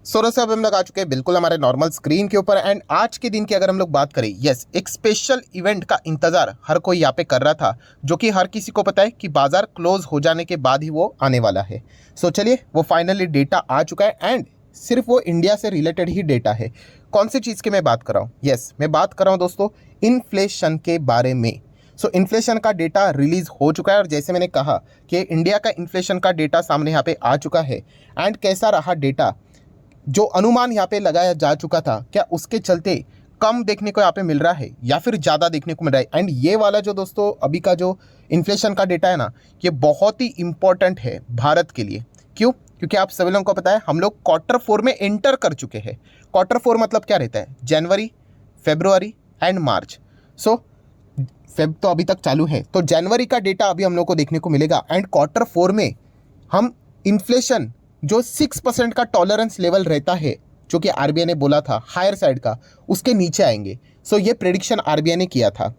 दोस्तों अब हम लोग आ चुके हैं बिल्कुल हमारे नॉर्मल स्क्रीन के ऊपर। एंड आज के दिन की अगर हम लोग बात करें, यस, एक स्पेशल इवेंट का इंतजार हर कोई यहाँ पे कर रहा था, जो कि हर किसी को पता है कि बाजार क्लोज हो जाने के बाद ही वो आने वाला है। सो चलिए, वो फाइनली डेटा आ चुका है एंड सिर्फ वो इंडिया से रिलेटेड ही डेटा है। कौन सी चीज़ की मैं बात कर रहा हूँ? यस, मैं बात कर रहा हूँ दोस्तों इन्फ्लेशन के बारे में। सो इन्फ्लेशन का डेटा रिलीज हो चुका है और जैसे मैंने कहा कि इंडिया का इन्फ्लेशन का डेटा सामने यहाँ पे आ चुका है। एंड कैसा रहा डेटा, जो अनुमान यहाँ पे लगाया जा चुका था, क्या उसके चलते कम देखने को यहाँ पे मिल रहा है या फिर ज़्यादा देखने को मिल रहा है? एंड ये वाला जो दोस्तों अभी का जो इन्फ्लेशन का डेटा है ना, ये बहुत ही इंपॉर्टेंट है भारत के लिए। क्यों? क्योंकि आप सभी लोगों को पता है हम लोग Q4 में एंटर कर चुके हैं। Q4 मतलब क्या रहता है? जनवरी, फरवरी एंड मार्च। सो फेब तो अभी तक चालू है, तो जनवरी का डेटा अभी हम लोग को देखने को मिलेगा। एंड Q4 में हम इन्फ्लेशन जो 6% का टॉलरेंस लेवल रहता है, जो कि आरबीआई ने बोला था हायर साइड का, उसके नीचे आएंगे। सो ये प्रेडिक्शन आरबीआई ने किया था।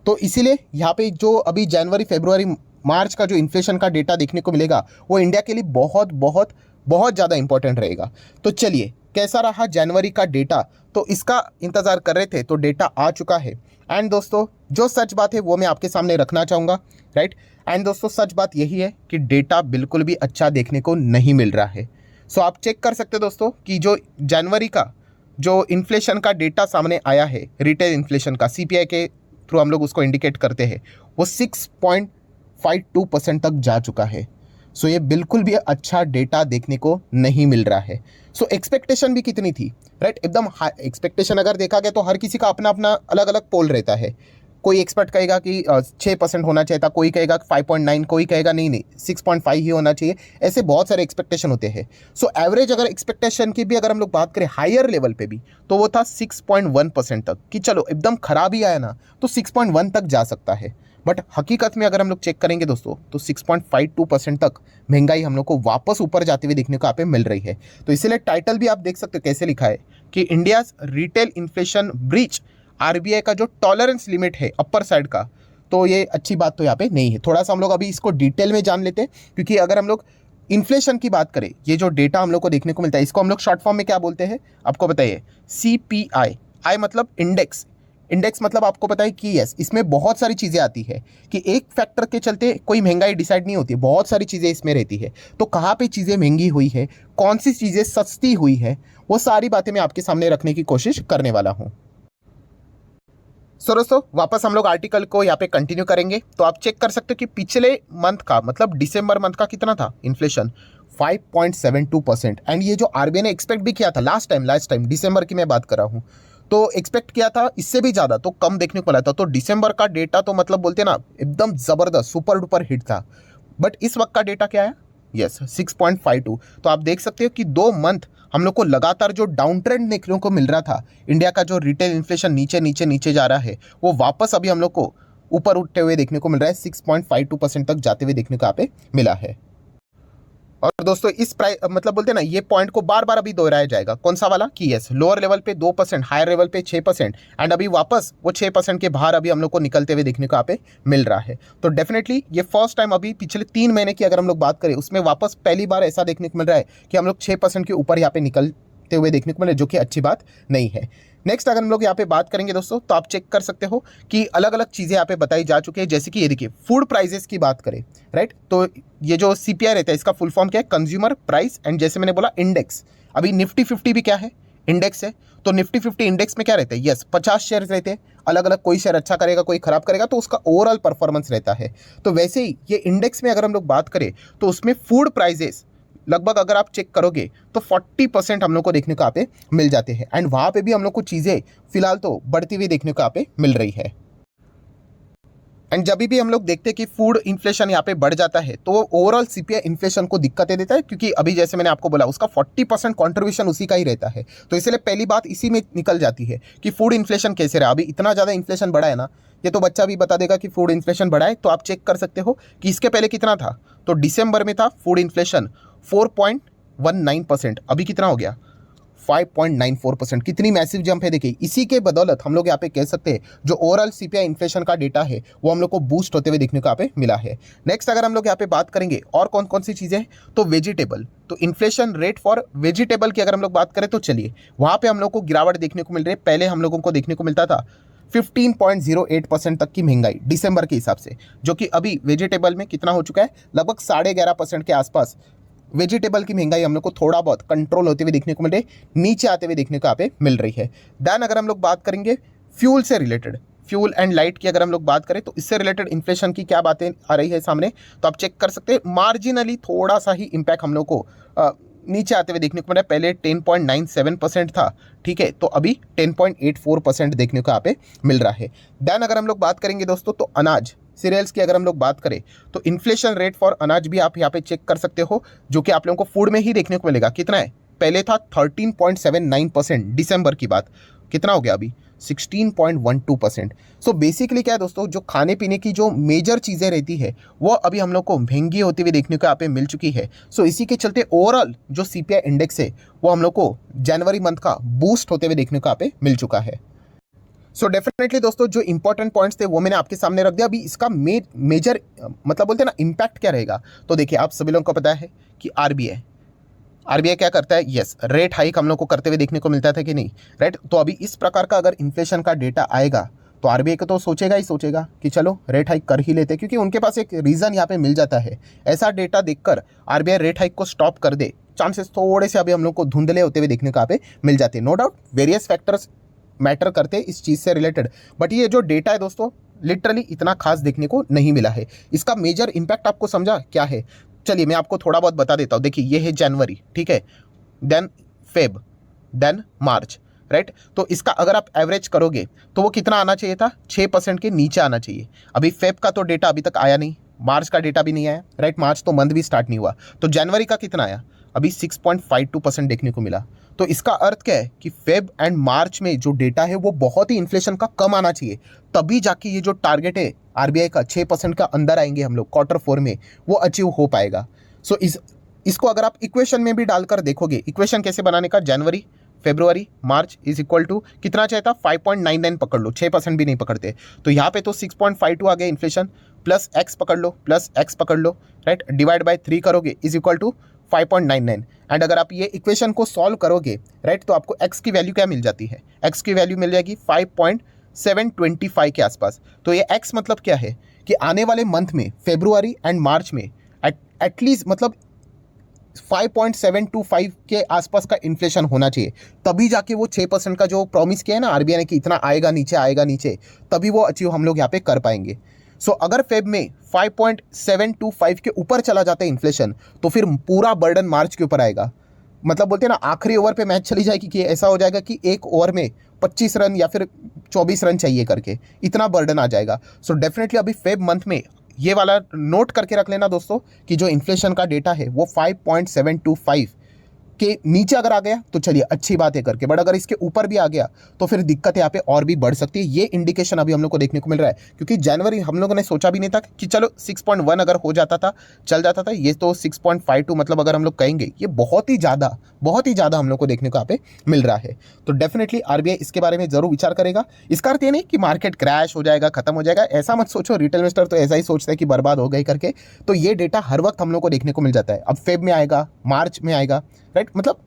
तो इसीलिए यहाँ पे जो अभी जनवरी, फरवरी, मार्च का जो इन्फ्लेशन का डेटा देखने को मिलेगा, वो इंडिया के लिए बहुत बहुत बहुत ज़्यादा इंपॉर्टेंट रहेगा। तो चलिए, कैसा रहा जनवरी का डेटा, तो इसका इंतज़ार कर रहे थे, तो डेटा आ चुका है। एंड दोस्तों जो सच बात है वो मैं आपके सामने रखना चाहूँगा, राइट। एंड दोस्तों सच बात यही है कि डेटा बिल्कुल भी अच्छा देखने को नहीं मिल रहा है। सो आप चेक कर सकते हैं दोस्तों कि जो जनवरी का जो इन्फ्लेशन का डेटा सामने आया है, रिटेल इन्फ्लेशन का, सीपीआई के थ्रू हम लोग उसको इंडिकेट करते हैं, वो 6.52% तक जा चुका है। सो ये बिल्कुल भी अच्छा डेटा देखने को नहीं मिल रहा है। सो एक्सपेक्टेशन भी कितनी थी, राइट, एकदम हाई एक्सपेक्टेशन अगर देखा गया तो हर किसी का अपना अपना अलग अलग पोल रहता है। कोई एक्सपर्ट कहेगा कि 6% होना चाहिए था, कोई कहेगा 5.9, कोई कहेगा नहीं नहीं 6.5 ही होना चाहिए। ऐसे बहुत सारे एक्सपेक्टेशन होते हैं। सो एवरेज अगर एक्सपेक्टेशन की भी अगर हम लोग बात करें हायर लेवल पे भी, तो वो था 6.1% तक, कि चलो एकदम खराब ही आया ना तो 6.1 तक जा सकता है। बट हकीकत में अगर हम लोग चेक करेंगे दोस्तों, तो 6.52% तक महंगाई हम लोग को वापस ऊपर जाते हुए देखने को यहाँ पे मिल रही है। तो इसीलिए टाइटल भी आप देख सकते हो कैसे लिखा है कि India retail inflation breach RBI का जो टॉलरेंस लिमिट है अपर साइड का। तो ये अच्छी बात तो यहाँ पे नहीं है। थोड़ा सा हम लोग अभी इसको डिटेल में जान लेते हैं, क्योंकि अगर हम लोग इन्फ्लेशन की बात करें, ये जो डेटा हम लोग को देखने को मिलता है, इसको हम लोग शॉर्ट फॉर्म में क्या बोलते हैं आपको बताइए? सीपीआई। आई मतलब इंडेक्स, इंडेक्स मतलब आपको पता है कि यस, इसमें बहुत सारी चीज़ें आती है कि एक फैक्टर के चलते कोई महंगाई डिसाइड नहीं होती, बहुत सारी चीज़ें इसमें रहती है। तो कहाँ पे चीज़ें महंगी हुई है, कौन सी चीज़ें सस्ती हुई है, वो सारी बातें मैं आपके सामने रखने की कोशिश करने वाला हूँ। सो दोस्तों वापस हम लोग आर्टिकल को यहाँ पे कंटिन्यू करेंगे। तो आप चेक कर सकते हो कि पिछले मंथ का मतलब दिसंबर मंथ का कितना था इन्फ्लेशन? 5.72%। एंड ये जो आरबीआई ने एक्सपेक्ट भी किया था लास्ट टाइम दिसंबर की मैं बात कर रहा हूँ, तो एक्सपेक्ट किया था इससे भी ज़्यादा, तो कम देखने को मिला था। तो दिसंबर का डेटा तो मतलब बोलते ना एकदम ज़बरदस्त सुपर डुपर हिट था। बट इस वक्त का डेटा क्या है? यस, 6.52। तो आप देख सकते हो कि 2 मंथ हम लोग को लगातार जो डाउन ट्रेंड देखने को मिल रहा था, इंडिया का जो रिटेल इन्फ्लेशन नीचे नीचे नीचे जा रहा है, वो वापस अभी हम लोग को ऊपर उठते हुए देखने को मिल रहा है। 6.52% तक जाते हुए देखने को यहाँ पे मिला है। और दोस्तों इस प्राइस मतलब बोलते हैं ना, ये पॉइंट को बार बार अभी दोहराया जाएगा। कौन सा वाला? कि यस, लोअर लेवल पे 2%, हायर लेवल पे 6%, एंड अभी वापस वो 6% के बाहर अभी हम लोग को निकलते हुए देखने को यहाँ पे मिल रहा है। तो डेफिनेटली ये फर्स्ट टाइम अभी पिछले 3 महीने की अगर हम लोग बात करें, उसमें वापस पहली बार ऐसा देखने को मिल रहा है कि हम लोग 6% के ऊपर यहाँ पे निकलते हुए देखने को मिले, जो कि अच्छी बात नहीं है। नेक्स्ट अगर हम लोग यहाँ पे बात करेंगे दोस्तों, तो आप चेक कर सकते हो कि अलग अलग चीज़ें यहाँ पे बताई जा चुकी है। जैसे कि ये देखिए, फूड प्राइजेस की बात करें, राइट, तो ये जो सीपीआई रहता है इसका फुल फॉर्म क्या है? कंज्यूमर प्राइस, एंड जैसे मैंने बोला इंडेक्स। अभी निफ्टी 50 भी क्या है? इंडेक्स है। तो निफ्टी 50 इंडेक्स में क्या रहता है? यस, 50 शेयर रहते हैं अलग अलग, कोई शेयर अच्छा करेगा कोई खराब करेगा, तो उसका ओवरऑल परफॉर्मेंस रहता है। तो वैसे ही ये इंडेक्स में अगर हम लोग बात करें, तो उसमें फूड प्राइजेस लगभग अगर आप चेक करोगे तो 40% हम लोग को देखने को यहाँ पे मिल जाते हैं। एंड वहाँ पे भी हम लोग को चीज़ें फिलहाल तो बढ़ती हुई देखने को यहाँ पे मिल रही है। एंड जब भी हम लोग देखते हैं कि फूड इन्फ्लेशन यहाँ पे बढ़ जाता है, तो ओवरऑल सीपीआई इन्फ्लेशन को दिक्कतें देता है, क्योंकि अभी जैसे मैंने आपको बोला उसका 40% कॉन्ट्रीब्यूशन उसी का ही रहता है। तो इसलिए पहली बात इसी में निकल जाती है कि फूड इन्फ्लेशन कैसे रहा। अभी इतना ज़्यादा इन्फ्लेशन बढ़ा है ना, ये तो बच्चा भी बता देगा कि फूड इन्फ्लेशन बढ़ा है। तो आप चेक कर सकते हो कि इसके पहले कितना था। तो दिसंबर में था फूड इन्फ्लेशन 4.19%, अभी कितना हो गया? 5.94%। कितनी मैसिव जंप है देखिए। इसी के बदौलत हम लोग यहाँ पे कह सकते हैं जो ओवरऑल सीपीआई इन्फ्लेशन का डेटा है वो हम लोग को बूस्ट होते हुए देखने को यहाँ पे मिला है। नेक्स्ट अगर हम लोग यहाँ पे बात करेंगे और कौन कौन सी चीज़ें, तो वेजिटेबल, तो इन्फ्लेशन रेट फॉर वेजिटेबल की अगर हम लोग बात करें तो चलिए वहाँ पे हम लोग को गिरावट देखने को मिल रही है। पहले हम लोगों को देखने को मिलता था 15.08% तक की महंगाई दिसंबर के हिसाब से, जो कि अभी वेजिटेबल में कितना हो चुका है, लगभग 11.5% के आसपास वेजिटेबल की महंगाई हम लोग को थोड़ा बहुत कंट्रोल होते हुए देखने को मिल रही है, नीचे आते हुए देखने को यहाँ पे मिल रही है। देन अगर हम लोग बात करेंगे फ्यूल से रिलेटेड, फ्यूल एंड लाइट की अगर हम लोग बात करें तो इससे रिलेटेड इन्फ्लेशन की क्या बातें आ रही है सामने, तो आप चेक कर सकते हैं मार्जिनली थोड़ा सा ही इम्पैक्ट हम लोग को नीचे आते हुए देखने को मिला। पहले 10.97% था, ठीक है, तो अभी 10.84% देखने को यहाँ पे मिल रहा है। देन अगर हम लोग बात करेंगे दोस्तों तो अनाज सीरियल्स की अगर हम लोग बात करें तो इन्फ्लेशन रेट फॉर अनाज भी आप यहाँ पे चेक कर सकते हो, जो कि आप लोगों को फूड में ही देखने को मिलेगा। कितना है, पहले था 13.79%, दिसंबर की बात, कितना हो गया अभी 16.12%। सो बेसिकली क्या है दोस्तों, जो खाने पीने की जो मेजर चीज़ें रहती है वो अभी हम लोग को महंगी होती हुई देखने को यहाँ पे मिल चुकी है। सो इसी के चलते ओवरऑल जो सीपीआई इंडेक्स है वो हम लोग को जनवरी मंथ का बूस्ट होते हुए देखने को यहाँ पे मिल चुका है। सो डेफिनेटली दोस्तों जो इंपॉर्टेंट पॉइंट्स थे वो मैंने आपके सामने रख दिया। अभी इसका मेजर मतलब बोलते हैं ना इम्पैक्ट क्या रहेगा, तो देखिए आप सभी लोगों को पता है कि आरबीआई क्या करता है, यस रेट हाइक हम लोग को करते हुए देखने को मिलता था कि नहीं, राइट। तो अभी इस प्रकार का अगर इन्फ्लेशन का डेटा आएगा तो आरबीआई को तो सोचेगा ही सोचेगा कि चलो रेट हाइक कर ही लेते, क्योंकि उनके पास एक रीज़न यहाँ पे मिल जाता है। ऐसा डेटा देखकर आरबीआई रेट हाइक को स्टॉप कर दे, चांसेस थोड़े से अभी हम लोग को धुंधले होते हुए देखने को यहाँ पे मिल जाते हैं। No doubt various factors matter करते हैं इस चीज़ से रिलेटेड, बट ये जो डेटा है दोस्तों लिटरली इतना खास देखने को नहीं मिला है। इसका मेजर इम्पैक्ट आपको समझा क्या है, चलिए मैं आपको थोड़ा बहुत बता देता हूँ। देखिए ये है जनवरी, ठीक है, then Feb, then March, right. तो इसका अगर आप एवरेज करोगे तो वो कितना आना चाहिए था, 6% के नीचे आना चाहिए। अभी फेब का तो डेटा अभी तक आया नहीं, मार्च का डेटा भी नहीं आया, राइट, मार्च तो मंथ भी स्टार्ट नहीं हुआ। तो जनवरी का कितना आया, अभी 6.52% देखने को मिला। तो इसका अर्थ क्या है कि फेब एंड मार्च में जो डेटा है वो बहुत ही इन्फ्लेशन का कम आना चाहिए, तभी जाके ये जो टारगेट है आरबीआई का 6% का अंदर आएंगे हम लोग क्वार्टर 4 में, वो अचीव हो पाएगा। सो इसको अगर आप इक्वेशन में भी डालकर देखोगे, इक्वेशन कैसे बनाने का, जनवरी फरवरी मार्च इज इक्वल टू कितना चाहिए था, 5.99 पकड़ लो, 6% भी नहीं पकड़ते, तो यहाँ पे तो 6.52 आ गया इन्फ्लेशन, प्लस एक्स पकड़ लो, प्लस एक्स पकड़ लो, राइट, डिवाइड बाय 3 करोगे इज इक्वल टू 5.99। एंड अगर आप ये इक्वेशन को सॉल्व करोगे, राइट, तो आपको एक्स की वैल्यू क्या मिल जाती है, एक्स की वैल्यू मिल जाएगी 5.725 के आसपास। तो ये एक्स मतलब क्या है कि आने वाले मंथ में फरवरी एंड मार्च में एटलीस्ट मतलब 5.725 के आसपास का इन्फ्लेशन होना चाहिए, तभी जाके वो 6% का जो प्रॉमिस किया है ना आरबीआई ने कि इतना आएगा नीचे, तभी वो अचीव हम लोग यहाँ पे कर पाएंगे। सो अगर फेब में 5.725 के ऊपर चला जाता है इन्फ्लेशन, तो फिर पूरा बर्डन मार्च के ऊपर आएगा। मतलब बोलते हैं ना आखिरी ओवर पे मैच चली जाएगी कि ऐसा हो जाएगा कि एक ओवर में 25 रन या फिर 24 रन चाहिए करके, इतना बर्डन आ जाएगा। सो डेफिनेटली अभी फेब मंथ में ये वाला नोट करके रख लेना दोस्तों कि जो इन्फ्लेशन का डेटा है वो 5.725 के नीचे अगर आ गया तो चलिए अच्छी बात है करके, बट अगर इसके ऊपर भी आ गया तो फिर दिक्कत यहाँ पे और भी बढ़ सकती है। ये इंडिकेशन अभी हम लोग को देखने को मिल रहा है, क्योंकि जनवरी हम लोगों ने सोचा भी नहीं था कि चलो 6.1 अगर हो जाता था चल जाता था, ये तो 6.52 मतलब अगर हम लोग कहेंगे ये बहुत ही ज़्यादा हम लोग को देखने को यहाँ पे मिल रहा है। तो डेफिनेटली आरबीआई इसके बारे में जरूर विचार करेगा। इसका अर्थ ये नहीं कि मार्केट क्रैश हो जाएगा, खत्म हो जाएगा, ऐसा मत सोचो। रिटेल इन्वेस्टर तो ऐसा ही सोचता है कि बर्बाद हो गए करके, तो ये डेटा हर वक्त हम लोग को देखने को मिल जाता है। अब फेब में आएगा, मार्च में आएगा, राइट, मतलब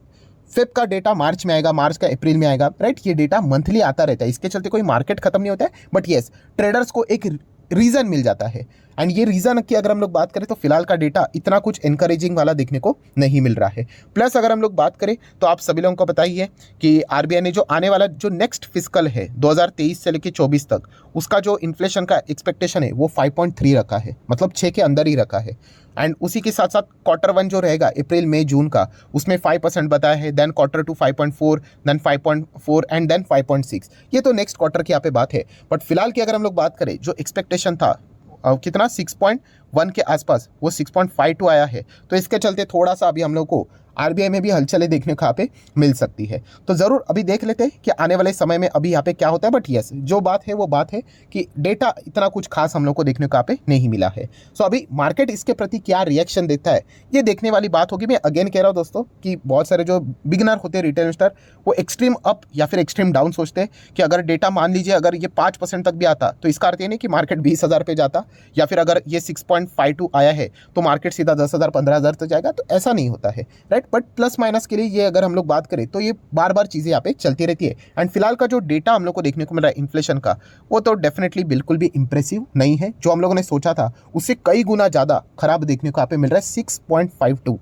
फेब का डेटा मार्च में आएगा, मार्च का अप्रैल में आएगा, राइट, ये डेटा मंथली आता रहता है। इसके चलते कोई मार्केट खत्म नहीं होता है, बट येस ट्रेडर्स को एक रीज़न मिल जाता है। एंड ये रीज़न की अगर हम लोग बात करें तो फिलहाल का डेटा इतना कुछ एनकरेजिंग वाला देखने को नहीं मिल रहा है। प्लस अगर हम लोग बात करें तो आप सभी लोगों को पता ही है कि आरबीआई ने जो आने वाला जो नेक्स्ट फिस्कल है 2023 से लेकर 24 तक, उसका जो इन्फ्लेशन का एक्सपेक्टेशन है वो 5.3 रखा है, मतलब 6 के अंदर ही रखा है। एंड उसी के साथ साथ क्वार्टर 1 जो रहेगा अप्रैल मई जून का, उसमें 5% बताया है, then quarter 2 5.4, then 5.4 and then 5.6। ये तो नेक्स्ट क्वार्टर की यहाँ पे बात है, बट फिलहाल की अगर हम लोग बात करें जो एक्सपेक्टेशन था कितना 6.1 के आसपास, वो 6.52 आया है। तो इसके चलते थोड़ा सा अभी हम लोग को आरबीआई में भी हलचलें देखने को यहाँ पे मिल सकती है। तो ज़रूर अभी देख लेते हैं कि आने वाले समय में अभी यहाँ पे क्या होता है। बट यस, जो बात है वो बात है कि डेटा इतना कुछ खास हम लोग को देखने को यहाँ पे नहीं मिला है। सो अभी मार्केट इसके प्रति क्या रिएक्शन देता है ये देखने वाली बात होगी। मैं अगेन कह रहा हूँ दोस्तों कि बहुत सारे जो बिगिनर होते हैं रिटेल इन्वेस्टर, वो एक्सट्रीम अप या फिर एक्सट्रीम डाउन सोचते हैं कि अगर डेटा मान लीजिए अगर ये 5% तक भी आता तो इसका अर्थ ये नहीं कि मार्केट 20,000 पे जाता, या फिर अगर ये 6.52 आया है तो मार्केट सीधा 10,000 15,000 तक जाएगा। तो ऐसा नहीं होता है, राइट। बट प्लस माइनस के लिए ये अगर हम लोग बात करें तो ये बार बार चीज़ें यहाँ पे चलती रहती है। एंड फिलहाल का जो डेटा हम लोग को देखने को मिल रहा है इन्फ्लेशन का, वो तो डेफिनेटली बिल्कुल भी इंप्रेसिव नहीं है। जो हम लोगों ने सोचा था उससे कई गुना ज़्यादा खराब देखने को यहाँ पे मिल रहा है, 6.52।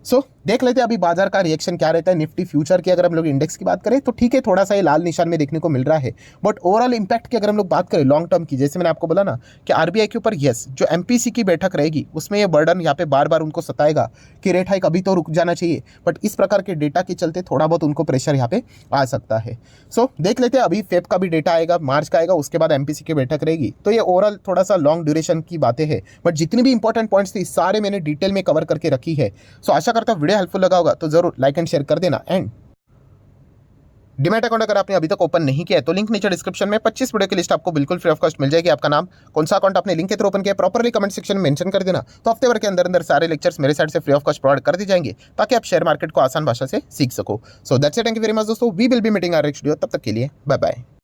सो देख लेते हैं अभी बाजार का रिएक्शन क्या रहता है। निफ्टी फ्यूचर की अगर हम लोग इंडेक्स की बात करें तो ठीक है, थोड़ा सा ये लाल निशान में देखने को मिल रहा है। बट ओवरऑल इंपैक्ट की अगर हम लोग बात करें लॉन्ग टर्म की, जैसे मैंने आपको बोला ना कि आरबीआई के ऊपर यस जो एमपीसी की बैठक रहेगी उसमें ये बर्डन यहाँ पे बार बार उनको सताएगा कि रेट हाइक अभी तो रुक जाना चाहिए। बट इस प्रकार के डेटा के चलते थोड़ा बहुत उनको प्रेशर यहाँ पे आ सकता है। सो देख लेते हैं, अभी फेब का भी डेटा आएगा, मार्च का आएगा, उसके बाद एमपीसी की बैठक रहेगी। तो ये ओवरऑल थोड़ा सा लॉन्ग ड्यूरेशन की बातें हैं। बट जितनी भी इंपॉर्टेंट पॉइंट्स थी सारे मैंने डिटेल में कवर करके रखी है। सो आशा करता हूँ वीडियो हेल्पफुल लगा होगा, तो जरूर लाइक एंड शेयर कर देना। एंड डीमैट अकाउंट अगर आपने अभी तक ओपन नहीं किया है तो लिंक नीचे डिस्क्रिप्शन में 25 वीडियो की लिस्ट आपको बिल्कुल फ्री ऑफ कॉस्ट मिल जाएगी। आपका नाम, कौन सा अकाउंट आपने लिंक के थ्रू ओपन किया, प्रॉपर्ली कमेंट सेक्शन में मेंशन कर देना। तो हफ्ते भर के अंदर अंदर सारे लेक्चर्स मेरे साइड से फ्री ऑफ कॉस्ट प्रोवाइड कर दी जाएंगे ताकि आप शेयर मार्केट को आसान भाषा से सीख सको। So that's it, thank you very much दोस्तों, we will be meeting our next video. तब तक के लिए बाय बाय।